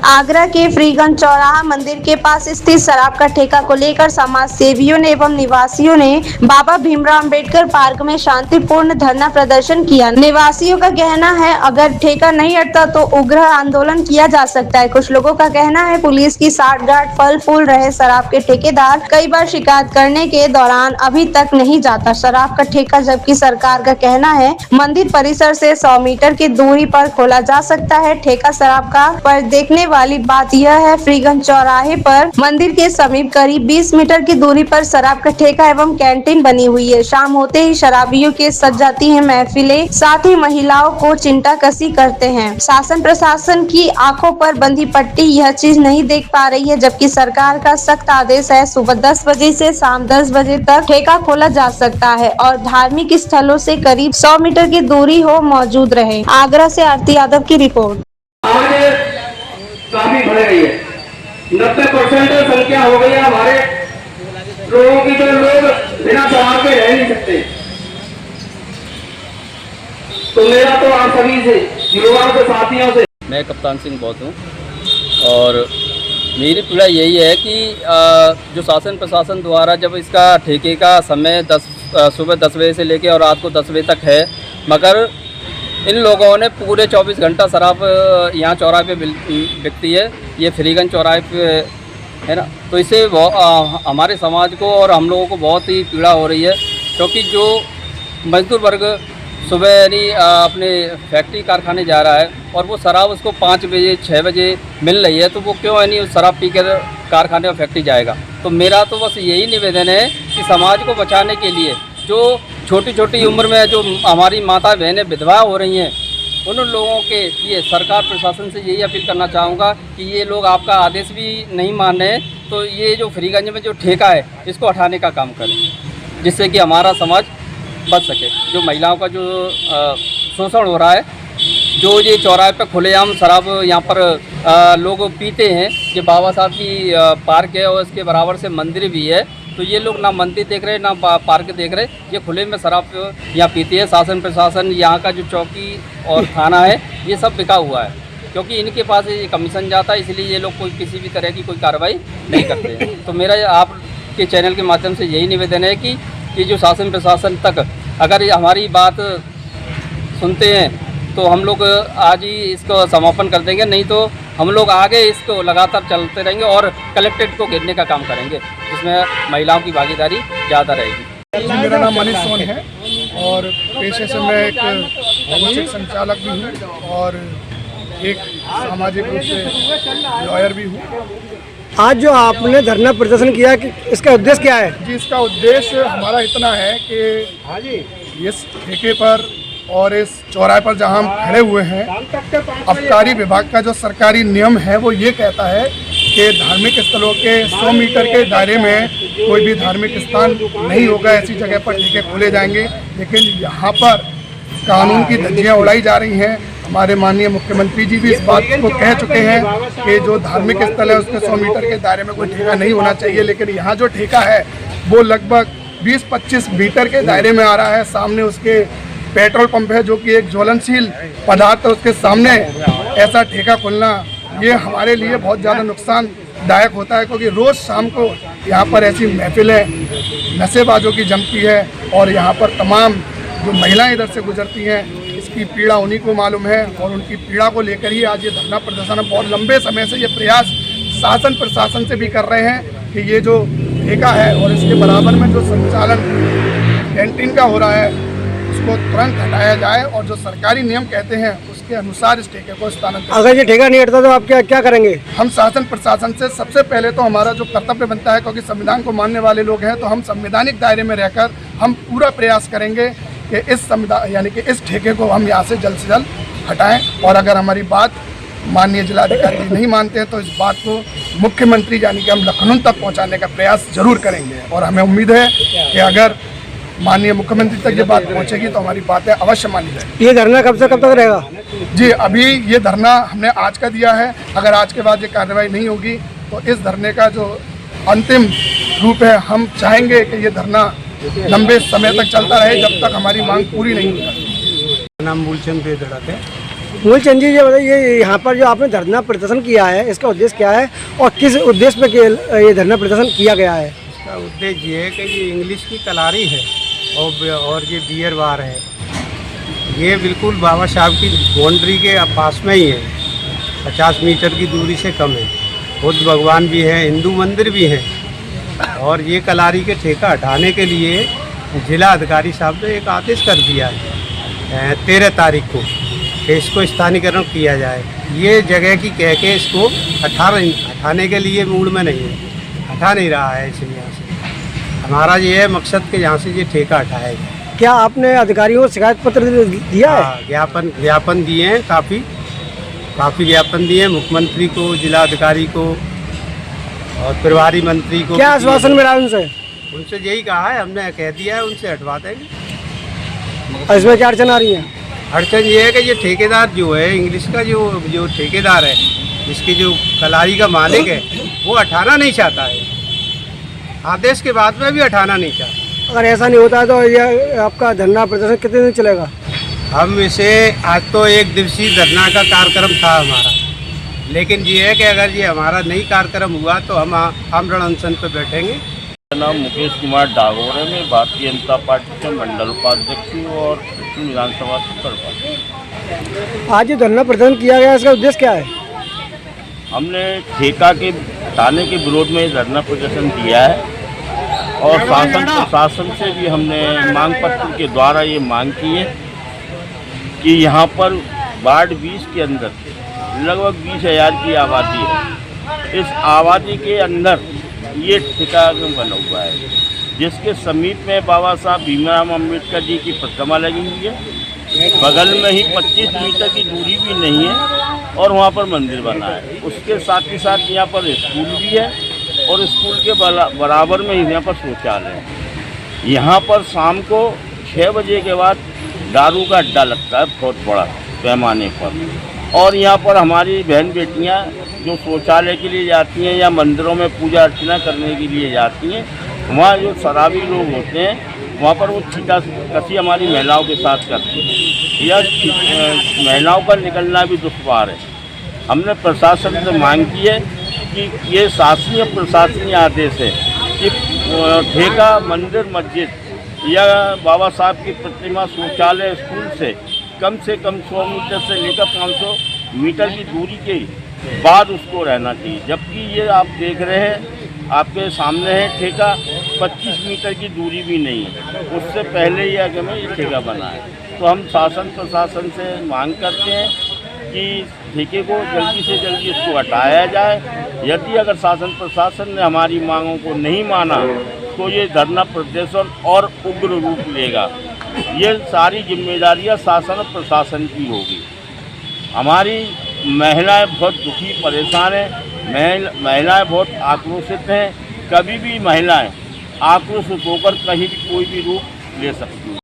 आगरा के फ्रीगंज चौराहा मंदिर के पास स्थित शराब का ठेका को लेकर समाज सेवियों ने एवं निवासियों ने बाबा भीमराव अंबेडकर पार्क में शांतिपूर्ण धरना प्रदर्शन किया। निवासियों का कहना है अगर ठेका नहीं हटता तो उग्र आंदोलन किया जा सकता है। कुछ लोगों का कहना है पुलिस की साठगांठ फल फूल रहे शराब के ठेकेदार कई बार शिकायत करने के दौरान अभी तक नहीं जाता शराब का ठेका, जबकि सरकार का कहना है मंदिर परिसर से 100 मीटर की दूरी पर खोला जा सकता है ठेका शराब का। पर देखने वाली बात यह है फ्रीगंज चौराहे पर मंदिर के समीप करीब 20 मीटर की दूरी पर शराब का ठेका एवं कैंटीन बनी हुई है। शाम होते ही शराबियों के सज जाती है महफिलें, साथ ही महिलाओं को चिंता कसी करते हैं। शासन प्रशासन की आंखों पर बंधी पट्टी यह चीज नहीं देख पा रही है, जबकि सरकार का सख्त आदेश है सुबह 10 बजे से शाम 10 बजे तक ठेका खोला जा सकता है और धार्मिक स्थलों से करीब 100 मीटर की दूरी हो मौजूद रहे। आगरा से आरती यादव की रिपोर्ट। काफी बढ़ गई है, 90% संख्या हो गई है हमारे लोगों की, जो लोग बिना शराब के रह नहीं सकते। तो मेरा तो आप सभी से, युवाओं से, साथियों से, मैं कप्तान सिंह बहुत हूँ और मेरी पीड़ा यही है कि जो शासन प्रशासन द्वारा जब इसका ठेके का समय सुबह 10 बजे से लेकर और रात को 10 बजे तक है, मगर इन लोगों ने पूरे 24 घंटा शराब यहाँ चौराहे पे बिकती है। ये फ्रीगंज चौराहे पे है ना, तो इससे हमारे समाज को और हम लोगों को बहुत ही पीड़ा हो रही है, क्योंकि जो मजदूर वर्ग सुबह यानी अपने फैक्ट्री कारखाने जा रहा है और वो शराब उसको 5 बजे 6 बजे मिल रही है, तो वो क्यों यानी उस शराब पी कर कारखाने और फैक्ट्री जाएगा। तो मेरा तो बस यही निवेदन है कि समाज को बचाने के लिए जो छोटी छोटी उम्र में जो हमारी माता बहनें विधवा हो रही हैं, उन लोगों के लिए सरकार प्रशासन से यही अपील करना चाहूँगा कि ये लोग आपका आदेश भी नहीं मान रहे, तो ये जो फ्रीगंज में जो ठेका है इसको हटाने का काम करें, जिससे कि हमारा समाज बच सके। जो महिलाओं का जो शोषण हो रहा है, जो ये चौराहे पर खुलेआम शराब यहाँ पर लोग पीते हैं, ये बाबा साहब की पार्क है और इसके बराबर से मंदिर भी है, तो ये लोग ना मंदिर देख रहे ना पार्क देख रहे, ये खुले में शराब यहाँ पीती है। शासन प्रशासन यहाँ का जो चौकी और थाना है ये सब बिका हुआ है, क्योंकि इनके पास ये कमीशन जाता है, इसलिए ये लोग कोई किसी भी तरह की कोई कार्रवाई नहीं करते हैं। तो मेरा आपके चैनल के माध्यम से यही निवेदन है कि ये जो शासन प्रशासन तक अगर हमारी बात सुनते हैं तो हम लोग आज ही इसको समापन कर देंगे, नहीं तो हम लोग आगे इसको लगातार चलते रहेंगे और कलेक्ट्रेट को घेरने का काम करेंगे, जिसमें महिलाओं की भागीदारी ज़्यादा रहेगी। मेरा नाम मनीष सोन है और पेशे से मैं एक भौतिक संचालक भी हूँ और एक सामाजिक रूप से लॉयर भी हूँ। आज जो आपने धरना प्रदर्शन किया कि इसका उद्देश्य क्या है? जी, इसका उद्देश्य हमारा इतना है कि इस ठेके पर और इस चौराहे पर जहां हम खड़े हुए हैं, आबकारी विभाग का जो सरकारी नियम है वो ये कहता है कि धार्मिक स्थलों के 100 मीटर के दायरे में कोई भी धार्मिक स्थान नहीं होगा, ऐसी जगह पर ठेके खोले जाएंगे। लेकिन यहाँ पर कानून की धज्जियाँ उड़ाई जा रही हैं। हमारे माननीय मुख्यमंत्री जी भी इस बात को कह चुके हैं कि जो धार्मिक स्थल है उसके 100 मीटर के दायरे में कोई ठेका नहीं होना चाहिए, लेकिन यहाँ जो ठेका है वो लगभग 20-25 मीटर के दायरे में आ रहा है। सामने उसके पेट्रोल पंप है जो कि एक ज्वलनशील पदार्थ है, उसके सामने ऐसा ठेका खुलना ये हमारे लिए बहुत ज़्यादा नुकसानदायक होता है, क्योंकि रोज़ शाम को यहाँ पर ऐसी महफिलें नशेबाजों की जमती है और यहाँ पर तमाम जो महिलाएं इधर से गुजरती हैं, इसकी पीड़ा उन्हीं को मालूम है और उनकी पीड़ा को लेकर ही आज ये धरना प्रदर्शन हम बहुत लंबे समय से ये प्रयास शासन प्रशासन से भी कर रहे हैं कि ये जो ठेका है और इसके बराबर में जो संचालन कैंटीन का हो रहा है उसको तुरंत हटाया जाए और जो सरकारी नियम कहते हैं उसके अनुसार इस ठेके को स्थानांतरित। अगर ये ठेका नहीं हटता तो आप क्या करेंगे? हम शासन प्रशासन से सबसे पहले तो हमारा जो कर्तव्य बनता है, क्योंकि संविधान को मानने वाले लोग हैं, तो हम संवैधानिक दायरे में रहकर हम पूरा प्रयास करेंगे कि इस संविधान यानी कि इस ठेके को हम यहाँ से जल्द हटाएं। और अगर हमारी बात माननीय जिलाधिकारी जी नहीं मानते हैं तो इस बात को मुख्यमंत्री यानी कि हम लखनऊ तक पहुँचाने का प्रयास जरूर करेंगे और हमें उम्मीद है कि अगर माननीय मुख्यमंत्री तक ये बात पहुंचेगी तो हमारी बातें अवश्य मानी जाएगी। ये धरना कब से कब तक रहेगा? जी, अभी ये धरना हमने आज का दिया है। अगर आज के बाद ये कार्रवाई नहीं होगी तो इस धरने का जो अंतिम रूप है, हम चाहेंगे कि ये धरना लंबे समय तक चलता रहे जब तक हमारी मांग पूरी नहीं हो जाती। नाम मूलचंद बेदड़ाते मूल चंद जी, ये बताइए यहाँ पर जो आपने धरना प्रदर्शन किया है इसका उद्देश्य क्या है और किस उद्देश्य पे ये धरना प्रदर्शन किया गया है? इसका उद्देश्य ये है कि ये इंग्लिश की कलारी है और ये बियर बार है। ये बिल्कुल बाबा साहब की बाउंड्री के पास में ही है, 50 मीटर की दूरी से कम है। बुद्ध भगवान भी है, हिंदू मंदिर भी है। और ये कलारी के ठेका हटाने के लिए जिला अधिकारी साहब ने एक आदेश कर दिया है 13 तारीख को कि इसको स्थानीयकरण किया जाए। ये जगह की कह के इसको हटाने के लिए मूड में नहीं है, हटा नहीं रहा है। इसलिए यहाँ से हमारा ये है मकसद कि यहाँ से ये ठेका हटाया जाए। क्या आपने अधिकारियों को शिकायत पत्र दिया है? हाँ, ज्ञापन दिए हैं, काफ़ी ज्ञापन दिए हैं मुख्यमंत्री को, जिला अधिकारी को और प्रभारी मंत्री को। क्या आश्वासन मिला उनसे? उनसे यही कहा है, हमने कह दिया है उनसे हटवा देंगे। इसमें क्या अड़चन आ रही है? अड़चन ये है कि ये ठेकेदार जो है, इंग्लिश का जो ठेकेदार है, जिसकी जो कलारी का मालिक है, वो हटाना नहीं चाहता है। आदेश के बाद में भी हटाना नहीं चाहता। अगर ऐसा नहीं होता है तो ये आपका धरना प्रदर्शन कितने दिन चलेगा? हम इसे आज तो 1 दिवसीय धरना का कार्यक्रम था हमारा, लेकिन ये है कि अगर ये हमारा नहीं कार्यक्रम हुआ तो हम आमरण अनशन पर बैठेंगे। मेरा नाम मुकेश कुमार डागोर है। मैं भारतीय जनता पार्टी के मंडल उपाध्यक्ष हूँ और पश्चिम विधानसभा से करवा। आज जो धरना प्रदर्शन किया गया इसका उद्देश्य क्या है? हमने ठेका के हटाने के विरोध में धरना प्रदर्शन किया है और शासन प्रशासन से भी हमने मांग पत्र के द्वारा ये मांग की है कि यहाँ पर वार्ड 20 के अंदर लगभग 20,000 की आबादी है। इस आबादी के अंदर ये ठेका बना हुआ है, जिसके समीप में बाबा साहब भीमराव अम्बेडकर जी की प्रतिमा लगी हुई है। बगल में ही 25 मीटर की दूरी भी नहीं है और वहाँ पर मंदिर बना है। उसके साथ ही साथ यहाँ पर स्कूल भी है और स्कूल के बराबर में ही यहाँ पर शौचालय है। यहाँ पर शाम को 6 बजे के बाद दारू का अड्डा लगता है बहुत बड़ा पैमाने पर। और यहाँ पर हमारी बहन बेटियाँ जो शौचालय के लिए जाती हैं या मंदिरों में पूजा अर्चना करने के लिए जाती हैं, वहाँ जो शराबी लोग होते हैं वहाँ पर वो छीटा कसी हमारी महिलाओं के साथ करते हैं। यह महिलाओं का निकलना भी दुश्वार है। हमने प्रशासन से मांग की है कि ये शासनीय प्रशासनीय आदेश है कि ठेका मंदिर मस्जिद या बाबा साहब की प्रतिमा शौचालय स्कूल से कम 100 मीटर से लेकर 500 मीटर की दूरी के बाद उसको रहना चाहिए। जबकि ये आप देख रहे हैं, आपके सामने है ठेका 25 मीटर की दूरी भी नहीं है, उससे पहले ही आगे में ये ठेका बना है। तो हम शासन प्रशासन से मांग करते हैं कि ठेके को जल्दी से जल्दी इसको हटाया जाए। यदि अगर शासन प्रशासन ने हमारी मांगों को नहीं माना तो ये धरना प्रदर्शन और उग्र रूप लेगा। ये सारी जिम्मेदारियां शासन और प्रशासन की होगी। हमारी महिलाएं बहुत दुखी परेशान हैं, महिलाएं बहुत आक्रोशित हैं। कभी भी महिलाएं आक्रोशित होकर कहीं भी कोई भी रूप ले सकती हैं।